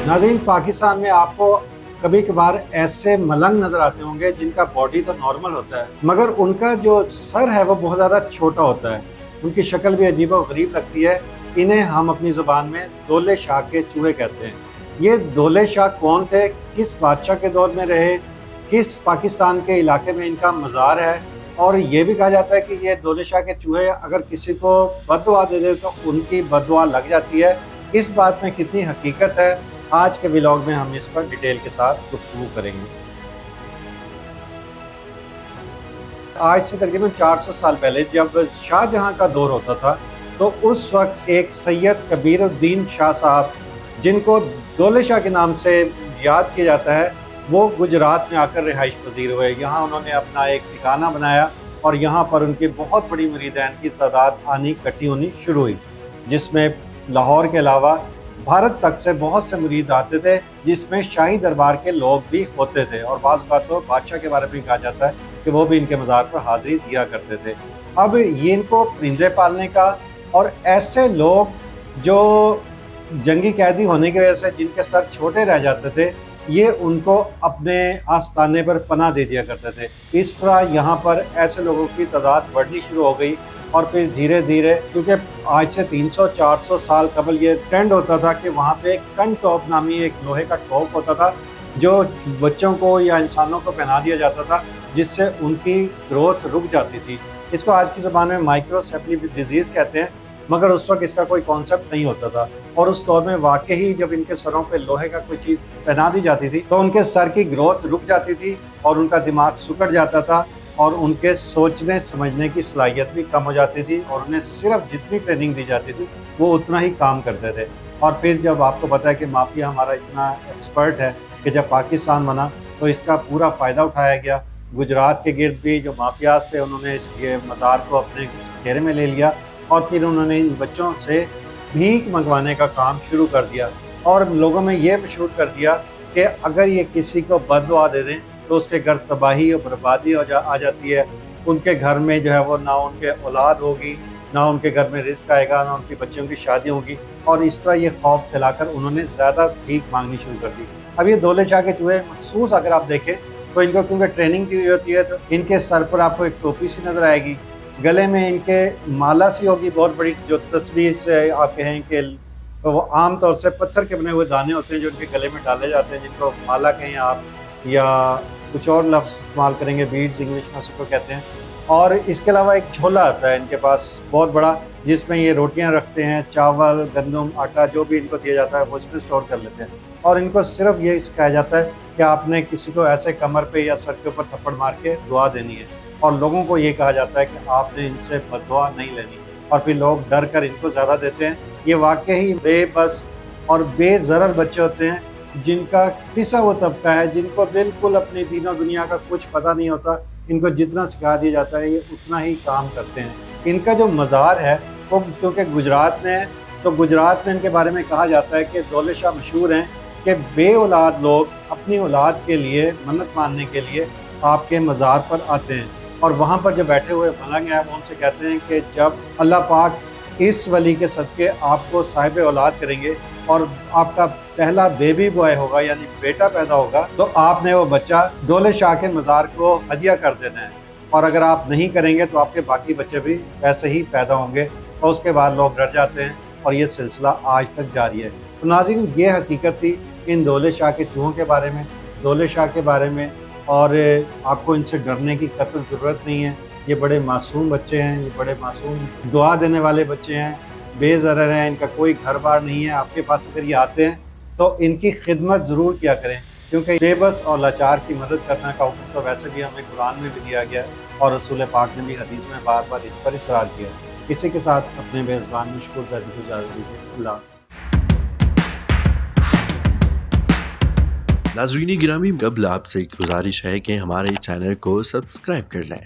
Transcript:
नाज़रीन, पाकिस्तान में आपको कभी कभार ऐसे मलंग नज़र आते होंगे जिनका बॉडी तो नॉर्मल होता है, मगर उनका जो सर है वो बहुत ज़्यादा छोटा होता है। उनकी शक्ल भी अजीब व गरीब लगती है। इन्हें हम अपनी ज़ुबान में दोले शाह के चूहे कहते हैं। ये दोले शाह कौन थे, किस बादशाह के दौर में रहे, किस पाकिस्तान के इलाके में इनका मज़ार है, और ये भी कहा जाता है कि ये दोले शाह के चूहे अगर किसी को बद्दुआ दे दे तो उनकी बद्दुआ लग जाती है। इस बात में कितनी हकीकत है, आज के व्लॉग में हम इस पर डिटेल के साथ गुफ्तगू करेंगे। आज से तकरीबन 400 साल पहले जब शाहजहां का दौर होता था, तो उस वक्त एक सैयद कबीरुद्दीन शाह साहब, जिनको दौले शाह के नाम से याद किया जाता है, वो गुजरात में आकर रिहाइश पजीर हुए। यहाँ उन्होंने अपना एक ठिकाना बनाया और यहाँ पर उनकी बहुत बड़ी मुरीदैन की तादाद आनी इकट्ठी होनी शुरू हुई, जिसमें लाहौर के अलावा भारत तक से बहुत से मुरीद आते थे, जिसमें शाही दरबार के लोग भी होते थे। और बाज़ बात तो बादशाह के बारे में कहा जाता है कि वो भी इनके मज़ार पर हाज़िरी दिया करते थे। अब ये इनको परिंदे पालने का, और ऐसे लोग जो जंगी कैदी होने की वजह से जिनके सर छोटे रह जाते थे, ये उनको अपने आस्थाने पर पनाह दे दिया करते थे। इस तरह यहाँ पर ऐसे लोगों की तादाद बढ़नी शुरू हो गई, और फिर धीरे धीरे, क्योंकि आज से 300-400 साल कबल ये ट्रेंड होता था कि वहाँ पे एक कन टॉप नामी एक लोहे का टॉप होता था, जो बच्चों को या इंसानों को पहना दिया जाता था, जिससे उनकी ग्रोथ रुक जाती थी। इसको आज की ज़बान में माइक्रोसेफली डिजीज़ कहते हैं, मगर उस वक्त इसका कोई कॉन्सेप्ट नहीं होता था। और उस दौर में वाकई जब इनके सरों पे लोहे का कोई चीज़ पहना दी जाती थी, तो उनके सर की ग्रोथ रुक जाती थी और उनका दिमाग सिकुड़ जाता था, और उनके सोचने समझने की सलाहियत भी कम हो जाती थी, और उन्हें सिर्फ जितनी ट्रेनिंग दी जाती थी वो उतना ही काम करते थे। और फिर जब आपको पता है कि माफिया हमारा इतना एक्सपर्ट है कि जब पाकिस्तान बना तो इसका पूरा फ़ायदा उठाया गया। गुजरात के गिर्द भी जो माफियाज थे, उन्होंने ये मज़ार को अपने घेरे में ले लिया, और फिर उन्होंने इन बच्चों से भीख मंगवाने का काम शुरू कर दिया, और लोगों में ये मशहूर कर दिया कि अगर ये किसी को बद्दुआ दे दें तो उसके घर तबाही और बर्बादी आ जाती है। उनके घर में जो है वो ना उनके औलाद होगी, ना उनके घर में रिस्क आएगा, ना उनके बच्चों की शादी होगी। और इस तरह ये खौफ फैलाकर उन्होंने ज़्यादा भीख मांगनी शुरू कर दी। अब ये दौले शाह के चूहे मखसूस अगर आप देखें तो इनको क्योंकि ट्रेनिंग दी हुई होती है, तो इनके सर पर आपको एक टोपी सी नज़र आएगी, गले में इनके माला सी होगी बहुत बड़ी, जो तस्वीर से आप कहें कि वो आम तौर से पत्थर के बने हुए दाने होते हैं जो इनके गले में डाले जाते हैं, जिनको माला कहें आप या कुछ और लफ्ज़ इस्तेमाल करेंगे, बीड्स इंग्लिश में उसको कहते हैं। और इसके अलावा एक झोला आता है इनके पास बहुत बड़ा, जिसमें ये रोटियां रखते हैं, चावल, गंदम, आटा जो भी इनको दिया जाता है वो इसमें स्टोर कर लेते हैं। और इनको सिर्फ ये सिखाया जाता है कि आपने किसी को ऐसे कमर पे या सर के ऊपर थप्पड़ मार के दुआ देनी है, और लोगों को ये कहा जाता है कि आपने इनसे बद्दुआ नहीं लेनी, और फिर लोग डर कर इनको ज़्यादा देते हैं। ये वाकई बेबस और बेज़रर बच्चे होते हैं, जिनका पिसा वो तबका है, जिनको बिल्कुल अपनी दीनों दुनिया का कुछ पता नहीं होता। इनको जितना सिखा दिया जाता है ये उतना ही काम करते हैं। इनका जो मज़ार है वो क्योंकि गुजरात में है, तो गुजरात में इनके बारे में कहा जाता है कि दौले शाह मशहूर हैं कि बे औलाद लोग अपनी औलाद के लिए मन्नत मानने के लिए आपके मज़ार पर आते हैं, और वहाँ पर जो बैठे हुए मलंग हैं वो उनसे कहते हैं कि जब अल्लाह पाक इस वली के सदक़े आपको साहिब औलाद करेंगे और आपका पहला बेबी बॉय होगा यानी बेटा पैदा होगा, तो आपने वो बच्चा दौले शाह के मज़ार को हदिया कर देना है, और अगर आप नहीं करेंगे तो आपके बाकी बच्चे भी ऐसे ही पैदा होंगे। और उसके बाद लोग डर जाते हैं, और ये सिलसिला आज तक जारी है। तो नाज़रीन, ये हकीकत थी इन दौले शाह के चूहों के बारे में, दौले शाह के बारे में। और आपको इनसे डरने की कतई ज़रूरत नहीं है। ये बड़े मासूम बच्चे हैं, ये बड़े मासूम दुआ देने वाले बच्चे हैं, बेज़रर हैं, इनका कोई घर बार नहीं है। आपके पास अगर ये आते हैं तो इनकी खिदमत ज़रूर किया करें, क्योंकि बेबस और लाचार की मदद करने का हुक्म तो वैसे भी हमें कुरान में भी दिया गया है, और रसूल पाक ने भी हदीस में बार बार इस पर इसरार किया है। इसी के साथ अपने बेज़बान में शुक्र को इजाज़त दीजिए। अल्लाह। नाज़रीन गिरामी, कबल आपसे एक गुजारिश है कि हमारे चैनल को सब्सक्राइब कर लें